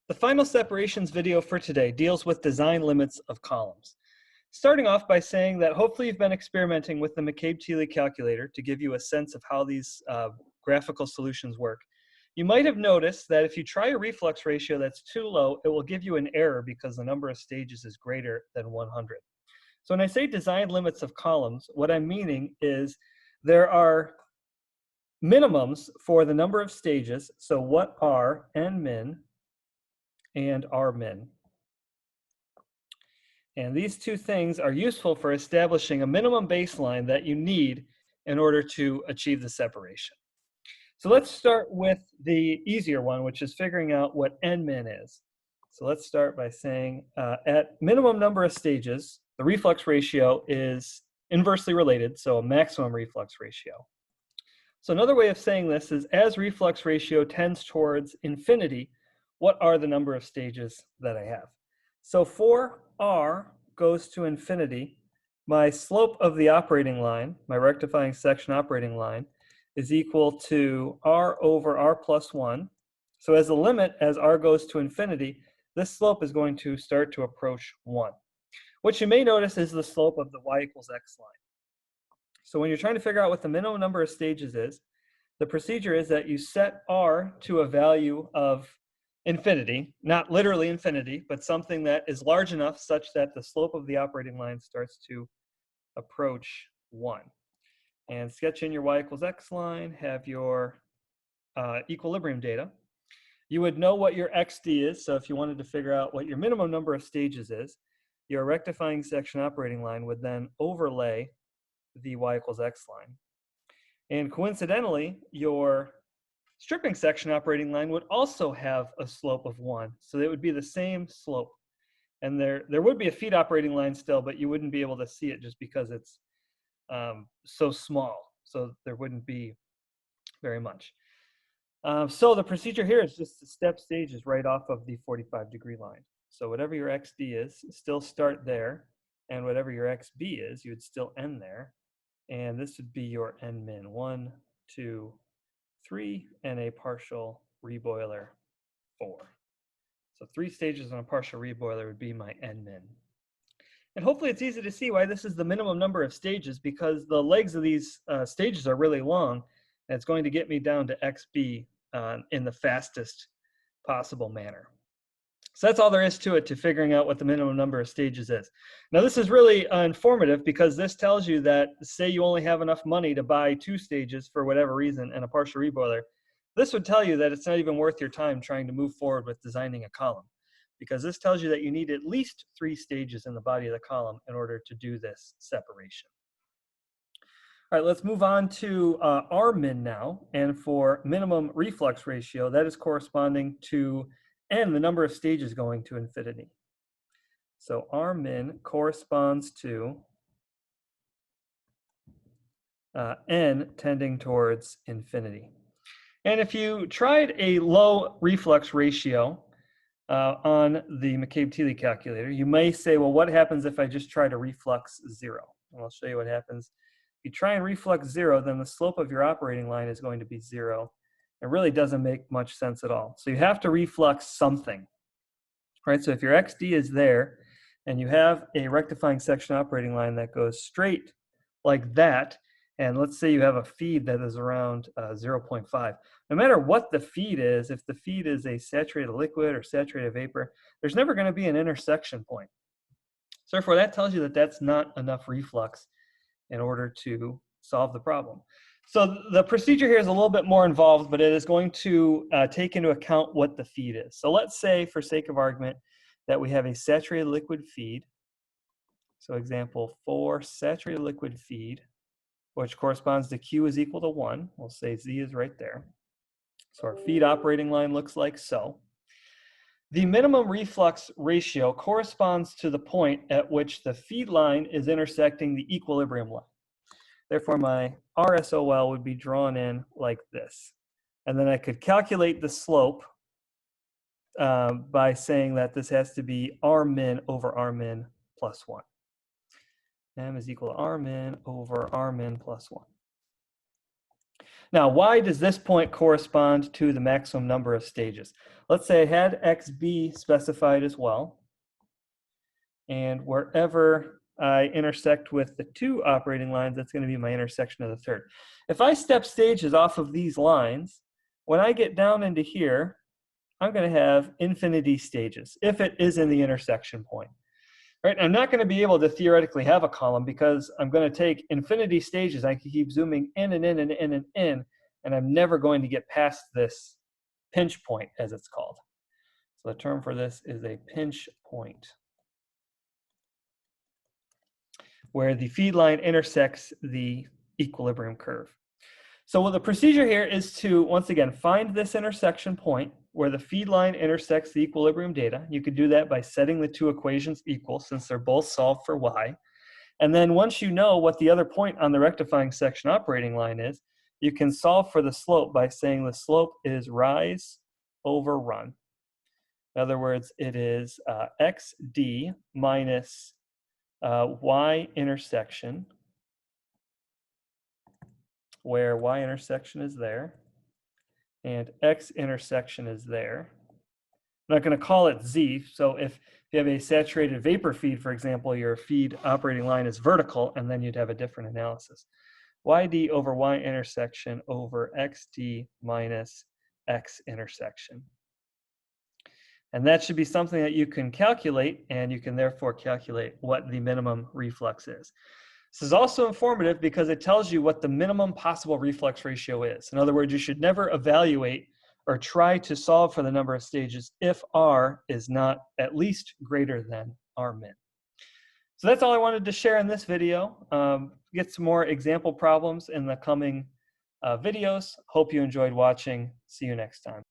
The final separations video for today deals with design limits of columns. Starting off by saying that hopefully you've been experimenting with the McCabe-Thiele calculator to give you a sense of how these graphical solutions work. You might have noticed that if you try a reflux ratio that's too low, it will give you an error because the number of stages is greater than 100. So when I say design limits of columns, what I'm meaning is there are minimums for the number of stages. So what are n min and r min? And these two things are useful for establishing a minimum baseline that you need in order to achieve the separation. So let's start with the easier one, which is figuring out what n min is. So let's start by saying at minimum number of stages, the reflux ratio is inversely related, so a maximum reflux ratio. So another way of saying this is as reflux ratio tends towards infinity, what are the number of stages that I have? So for r goes to infinity, my slope of the operating line, my rectifying section operating line, is equal to r over r plus 1. So as a limit, as r goes to infinity, this slope is going to start to approach 1. What you may notice is the slope of the y equals x line. So when you're trying to figure out what the minimum number of stages is, the procedure is that you set r to a value of infinity, not literally infinity, but something that is large enough such that the slope of the operating line starts to approach 1. And sketch in your y equals x line, have your equilibrium data. You would know what your xd is, so if you wanted to figure out what your minimum number of stages is, your rectifying section operating line would then overlay the y equals x line. And coincidentally, your stripping section operating line would also have a slope of 1. So it would be the same slope. And there would be a feed operating line still, but you wouldn't be able to see it just because it's so small. So there wouldn't be very much. So the procedure here is just to step stages right off of the 45-degree line. So whatever your xd is, still start there. And whatever your xb is, you would still end there. And this would be your n min, 1, 2, 3, and a partial reboiler 4. So 3 stages on a partial reboiler would be my n min. And hopefully it's easy to see why this is the minimum number of stages, because the legs of these stages are really long, and it's going to get me down to xb in the fastest possible manner. So that's all there is to it, to figuring out what the minimum number of stages is. Now this is really informative because this tells you that, say you only have enough money to buy 2 stages for whatever reason and a partial reboiler, this would tell you that it's not even worth your time trying to move forward with designing a column, because this tells you that you need at least 3 stages in the body of the column in order to do this separation. All right, let's move on to r min now. And for minimum reflux ratio, that is corresponding to n, the number of stages going to infinity. So r min corresponds to n tending towards infinity. And if you tried a low reflux ratio on the McCabe-Thiele calculator, you may say, well, what happens if I just try to reflux 0? And I'll show you what happens. If you try and reflux 0, then the slope of your operating line is going to be 0. It really doesn't make much sense at all. So you have to reflux something. All right, so if your xd is there, and you have a rectifying section operating line that goes straight like that, and let's say you have a feed that is around 0.5. No matter what the feed is, if the feed is a saturated liquid or saturated vapor, there's never going to be an intersection point. So therefore, that tells you that that's not enough reflux in order to solve the problem. So the procedure here is a little bit more involved, but it is going to take into account what the feed is. So let's say, for sake of argument, that we have a saturated liquid feed. So example 4, saturated liquid feed, which corresponds to Q is equal to 1. We'll say Z is right there. So our feed operating line looks like so. The minimum reflux ratio corresponds to the point at which the feed line is intersecting the equilibrium line. Therefore, my RSOL would be drawn in like this. And then I could calculate the slope by saying that this has to be R min over R min plus 1. M is equal to R min over R min plus 1. Now, why does this point correspond to the maximum number of stages? Let's say I had XB specified as well, and wherever I intersect with the 2 operating lines, that's going to be my intersection of the third. If I step stages off of these lines, when I get down into here, I'm going to have infinity stages if it is in the intersection point. Right? I'm not going to be able to theoretically have a column because I'm going to take infinity stages. I can keep zooming in and in and in and in, and I'm never going to get past this pinch point, as it's called. So the term for this is a pinch point, where the feed line intersects the equilibrium curve. So the procedure here is to, once again, find this intersection point where the feed line intersects the equilibrium data. You could do that by setting the 2 equations equal since they're both solved for y. And then once you know what the other point on the rectifying section operating line is, you can solve for the slope by saying the slope is rise over run. In other words, it is xd minus y intersection, where y intersection is there, and x intersection is there. I'm not going to call it z, so if you have a saturated vapor feed, for example, your feed operating line is vertical, and then you'd have a different analysis. yd over y intersection over xd minus x intersection. And that should be something that you can calculate, and you can therefore calculate what the minimum reflux is. This is also informative because it tells you what the minimum possible reflux ratio is. In other words, you should never evaluate or try to solve for the number of stages if R is not at least greater than R min. So that's all I wanted to share in this video. Get some more example problems in the coming videos. Hope you enjoyed watching. See you next time.